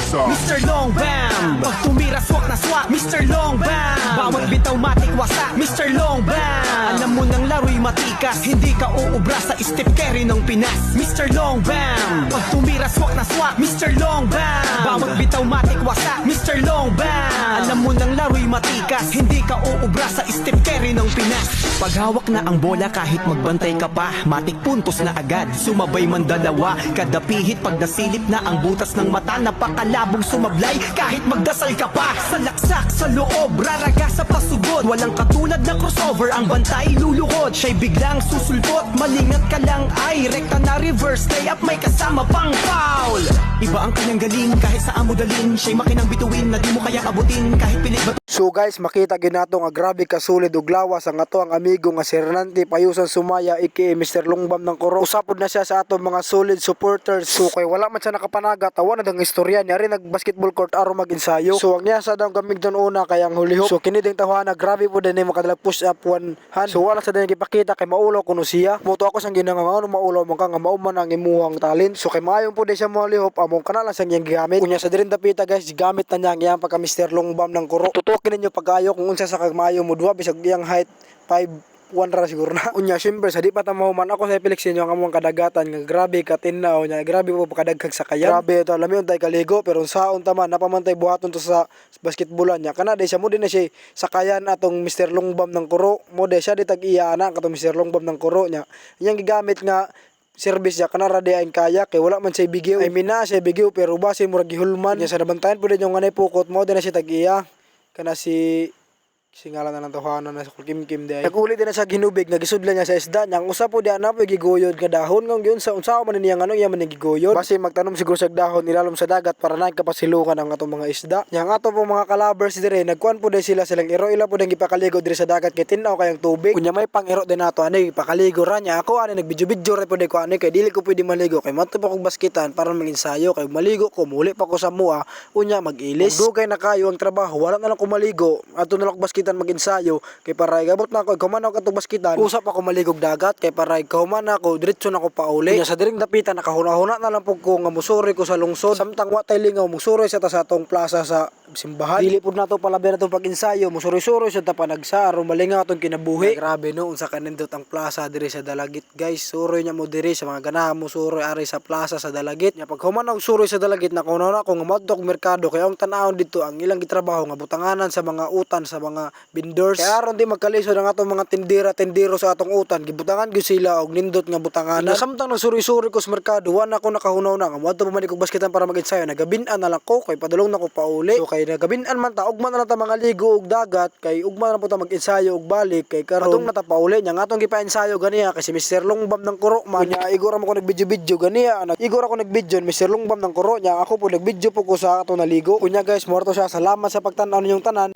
Mr. Long Bam. Pag tumira swak na swak, Mr. Long Bam. Bawat bitaw matik wasak, Mr. Long Bam. Alam mo ng laro'y matikas, hindi ka uubra sa step carry ng Pinas, Mr. Long Bam. Pag tumira swak na swak, Mr. Long Bam. Bawat bitaw matik wasak, Mr. Long Bam. Alam mo ng laro'y matikas, hindi ka uubra sa step carry ng Pinas. Pag hawak na ang bola kahit magbantay ka pa, matik puntos na agad, sumabay man dalawa. Kada pihit pag nasilip na ang butas ng mata, napakalabong sumablay kahit magdasal ka pa. Sa laksak sa loob, raraga sa pasugod, walang katulad na crossover, ang bantay lulukod. Siya'y biglang susulpot, malingat ka lang ay rekta na reverse, lay up may kasama pang foul. Iba ang kanyang galing kahit sa amo dalin, siya'y makinang bituin na di mo kaya abutin kahit pilit ba. So guys, makita ginato nga grabe ka solid og lawas ang ato ang amigo nga si Renante Payusan Sumaya aka Mr. Longbam ng Kuro. Usapod na siya sa ato mga solid supporters. So kay wala man siya nakapanaga, tawa na dang istorya niya rin nag-basketball court aro mag-ensayo. So ang niya sa daw gamig don una kay ang hulihok. So kini ding tawana grabe po din makadala push up one hand. So wala sa din gipakita kay maulaw kuno siya. Moto ako sang ginangano maulaw man ka nga mao man ang imuhang talent. So kay maayon po din siya mo lihop among kana lang sang iyang gigamit. Unya sa dirin dapita guys, gigamit na niya ang iyang pagka Mr. Longbam ng Kuro. Tutukin ninyo pagayo kung unsa sa kagmayo mo duwa bisag iyang height 5'1" ra siguro na. Unya syempre sa di pa ta mahuman ako sa Felix ninyo ang among kadagatan nga grabe ka tinaw nya, grabe po kadagkag sa kayan. Grabe ito lami untay kaligo pero saon ta man napamantay buhaton to sa basketballan nya. Kana day siya mo din na siya sa kayan atong Mr. Longbam ng Kuro. Mo day siya di tag-iya na katong Mr. Longbam ng Kuro nya. Iyang gigamit nga service ya kana radi ang kaya kay wala man siya bigiw. I mean na siya bigiw pero base murag gihulman nya sa nabantayan pud yung anay pukot mo din na siya tag-iya. Kana si ngalan na ng tahanan na sa Kim day. Nagulit din na sa ginubig nga gisudlan niya sa isda nya. Ang usa po diyan na po giguyod nga dahon nga gyud sa unsa man niya ngano iya man giguyod. Base magtanom siguro sa dahon ilalom sa dagat para na kapasilukan ang atong mga isda. Nya ang ato po mga kalabers dire nagkuan po din silang iro ila po din gipakaligo dire sa dagat kay tinaw kayang tubig. Unya may pang-iro din nato ani ipakaligo ra nya. Ako ani nagbidyo-bidyo ra po din ko ani kay dili ko pwede maligo kay mato pa kog basketan para mag-ensayo kay maligo ko muli pa ko sa mua unya mag-ilis. Dugay na kayo ang trabaho wala na lang ko maligo ato na lang baskitan mag-ensayo kay para igabot na ako man ako katong baskitan usap ako maligog dagat kay para ikaw man ako diretso na ko pauli. Unya sa diring dapitan nakahuna-huna na lang pug ko nga musuri ko sa lungsod samtang wa tay lingaw musuri sa ta sa atong plaza sa simbahan. Dili pud nato palabi na tong pag-ensayo musuri-suri sa ta panagsaro malingaw atong kinabuhi. Grabe no unsa kanindot ang plaza diri sa Dalagit guys. Suroy nya mo diri sa mga ganahan mo suroy ari sa plaza sa Dalagit. Nya pag human og suroy sa Dalagit nakuno na ko nga madto og merkado kay ang tan-awon dito ang ilang gitrabaho nga butanganan sa mga utan sa mga vendors. Kaya aron di magkalisod ang atong mga tindero sa atong utan gibutangan gyud sila og nindot nga butanganan. Samtang nagsuroy-suroy ko sa merkado wa na ko nakahunaw na nga madto pa man ko basketan para mag-ensayo nagabin-an na lang ko kay padulong na ko pauli. So kay nagabin-an man ta ugman na lang ta mga ligo og dagat kay ugman na po ta mag-ensayo og balik kay karon padung na ta pauli nya nga atong gipa-ensayo ganiya kasi Mr. Longbam ng Kuro man nya igor mo ko nagbidyo-bidyo ganiya igor ako nagbidyo Mr. Longbam ng Kuro nya ako po nagbidyo po ko sa ato naligo. Unya guys mo siya salamat sa pagtan-aw ninyong tanan.